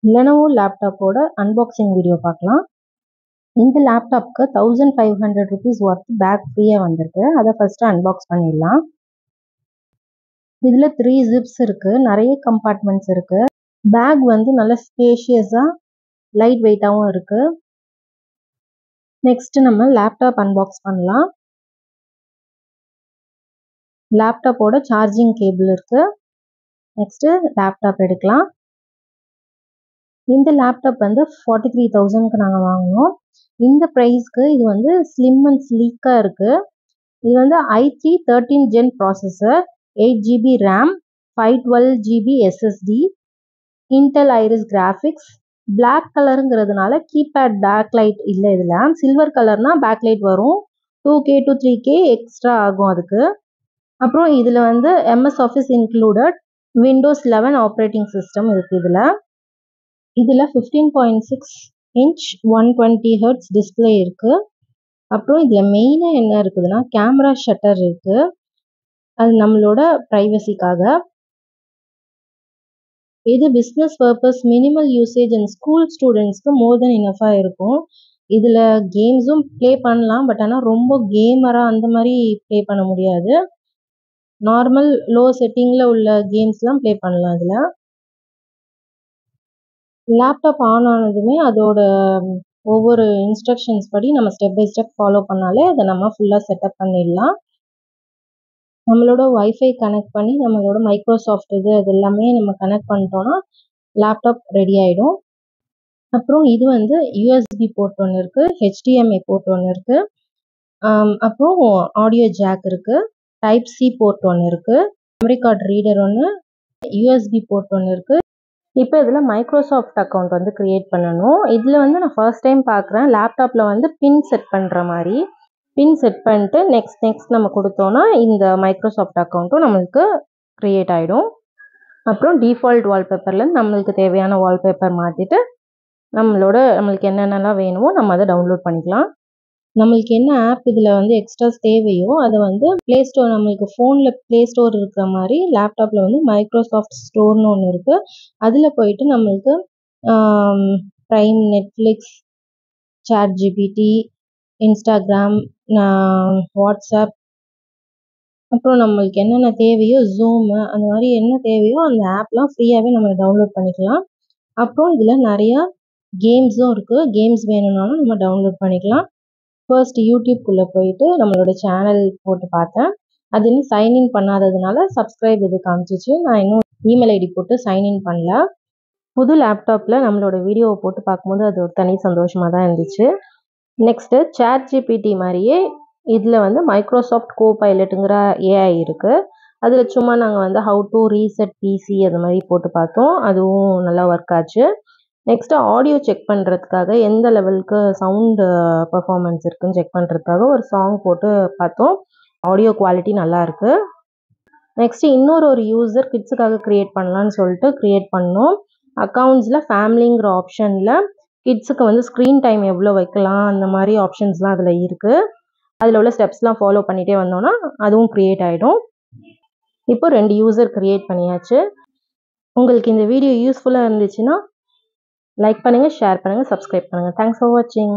Lenovo லேப்டாப்போட unboxing video பார்க்கலாம். இந்த லேப்டாப்க்கு 1500 rupees worth back ஃப்ரீயாக வந்திருக்கு. அதை ஃபஸ்ட்டு அன்பாக்ஸ் பண்ணிடலாம். இதில் 3 ஜிப்ஸ் இருக்குது, நிறைய கம்பார்ட்மெண்ட்ஸ் இருக்குது. பேக் வந்து நல்ல ஸ்பேஷியஸாக லைட் வெயிட்டாகவும் இருக்குது. நெக்ஸ்ட்டு நம்ம லேப்டாப் அன்பாக்ஸ் பண்ணலாம். லேப்டாப்போட சார்ஜிங் கேபிள் இருக்குது. நெக்ஸ்ட்டு லேப்டாப் எடுக்கலாம். இந்த லேப்டாப் வந்து 43,000க்கு நாங்கள் வாங்கினோம். இந்த ப்ரைஸ்க்கு இது வந்து ஸ்லிம் அண்ட் ஸ்லீக்காக இருக்குது. இது வந்து i3 13 Gen processor, 8GB RAM, 512GB SSD, Intel Iris graphics. Black கலருங்கிறதுனால கீபேட் பேக்லைட் இல்லை. இதில் சில்வர் கலர்னால் பேக்லைட் வரும். 2K to 3K எக்ஸ்ட்ரா ஆகும் அதுக்கு. அப்புறம் இதில் வந்து MS Office included, Windows 11 operating system இருக்குது. இதில் 15.6 inch 120 Hz டிஸ்பிளே இருக்குது. அப்புறம் இதில் மெயினாக என்ன இருக்குதுன்னா கேமரா ஷட்டர் இருக்குது. அது நம்மளோட ப்ரைவசிக்காக. இது business purpose, minimal usage and school ஸ்டூடெண்ட்ஸ்க்கு மோர் தென் இனஃபாக இருக்கும். இதில் கேம்ஸும் ப்ளே பண்ணலாம், பட் ஆனால் ரொம்ப கேமராக அந்த மாதிரி ப்ளே பண்ண முடியாது. நார்மல் லோ செட்டிங்கில் உள்ள கேம்ஸ்லாம் ப்ளே பண்ணலாம். இதில் லேப்டாப் ஆன் ஆனதுமே அதோட ஒவ்வொரு இன்ஸ்ட்ரக்ஷன்ஸ் படி நம்ம ஸ்டெப் பை ஸ்டெப் ஃபாலோ பண்ணாலே அதை நம்ம ஃபுல்லாக செட்டப் பண்ணிடலாம். நம்மளோட வைஃபை கனெக்ட் பண்ணி நம்மளோட மைக்ரோசாஃப்ட் அது எல்லாமே நம்ம கனெக்ட் பண்ணிட்டோன்னா லேப்டாப் ரெடி ஆகிடும். அப்புறம் இது வந்து யூஎஸ்பி போர்ட் ஒன்று இருக்குது, HDMI போர்ட் ஒன்று இருக்குது, அப்புறம் ஆடியோ ஜாக் இருக்குது, டைப் சி போர்ட் ஒன்று இருக்குது, மெமரி கார்டு ரீடர் ஒன்று, யூஎஸ்பி போர்ட் ஒன்று இருக்குது. இப்போ இதில் மைக்ரோசாஃப்ட் அக்கௌண்ட் வந்து க்ரியேட் பண்ணணும். இதில் வந்து நான் ஃபர்ஸ்ட் டைம் பார்க்குறேன். லேப்டாப்பில் வந்து பின் செட் பண்ணுற மாதிரி பின் செட் பண்ணிட்டு நெக்ஸ்ட் நம்ம கொடுத்தோன்னா இந்த மைக்ரோசாஃப்ட் அக்கௌண்ட்டும் நம்மளுக்கு க்ரியேட் ஆகிடும். அப்புறம் டிஃபால்ட் வால்பேப்பரில் நம்மளுக்கு தேவையான வால்பேப்பர் மாற்றிட்டு நம்மளுக்கு என்னென்னலாம் வேணுமோ நம்ம அதை டவுன்லோட் பண்ணிக்கலாம். நம்மளுக்கு என்ன ஆப் இதில் வந்து எக்ஸ்ட்ராஸ் தேவையோ அதை வந்து ப்ளே ஸ்டோர், நம்மளுக்கு ஃபோனில் ப்ளே ஸ்டோர் இருக்கிற மாதிரி லேப்டாப்பில் வந்து மைக்ரோசாஃப்ட் ஸ்டோர்னு ஒன்று இருக்குது. அதில் போயிட்டு நம்மளுக்கு prime, Netflix, ChatGPT, Instagram, WhatsApp, அப்புறம் நம்மளுக்கு என்னென்ன தேவையோ ஜூமு, அந்த மாதிரி என்ன தேவையோ அந்த ஆப்லாம் ஃப்ரீயாகவே நம்ம டவுன்லோட் பண்ணிக்கலாம். அப்புறம் இதில் நிறையா கேம்ஸும் இருக்குது. கேம்ஸ் வேணும்னாலும் நம்ம டவுன்லோட் பண்ணிக்கலாம். ஃபர்ஸ்ட் யூடியூப்குள்ளே போயிட்டு நம்மளோட சேனல் போட்டு பார்த்தேன். அது இன்னும் சைன்இன் பண்ணாததுனால சப்ஸ்கிரைப் இது காமிச்சிச்சு. நான் இன்னும் இமெயில் ஐடி போட்டு சைன்இன் பண்ணல. புது லேப்டாப்பில் நம்மளோட வீடியோவை போட்டு பார்க்கும்போது அது ஒரு தனி சந்தோஷமாக தான் இருந்துச்சு. நெக்ஸ்ட்டு ChatGPT மாதிரியே இதில் வந்து மைக்ரோசாஃப்ட் கோபைலட்டுங்கிற AI இருக்குது. அதில் சும்மா நாங்கள் வந்து ஹவு டு ரீசெட் பிசி அது மாதிரி போட்டு பார்த்தோம். அதுவும் நல்லா ஒர்க் ஆச்சு. நெக்ஸ்ட்டு ஆடியோ செக் பண்ணுறதுக்காக எந்த லெவலுக்கு சவுண்டு பர்ஃபார்மன்ஸ் இருக்குதுன்னு செக் பண்ணுறதுக்காக ஒரு சாங் போட்டு பார்த்தோம். ஆடியோ குவாலிட்டி நல்லாயிருக்கு. நெக்ஸ்ட்டு இன்னொரு யூசர் கிட்ஸுக்காக க்ரியேட் பண்ணலான்னு சொல்லிட்டு க்ரியேட் பண்ணோம். அக்கௌண்ட்ஸில் ஃபேமிலிங்கிற ஆப்ஷனில் கிட்ஸுக்கு வந்து ஸ்க்ரீன் டைம் எவ்வளோ வைக்கலாம் அந்த மாதிரி ஆப்ஷன்ஸ்லாம் அதில் இருக்குது. அதில் உள்ள ஸ்டெப்ஸ்லாம் ஃபாலோ பண்ணிகிட்டே வந்தோன்னா அதுவும் க்ரியேட் ஆகிடும். இப்போ 2 யூசர் க்ரியேட் பண்ணியாச்சு. உங்களுக்கு இந்த வீடியோ யூஸ்ஃபுல்லாக இருந்துச்சுன்னா லைக் பண்ணுங்கள், ஷேர் பண்ணுங்கள், சப்ஸ்கிரைப் பண்ணுங்கள். தேங்க்ஸ் ஃபார் வாட்சிங்.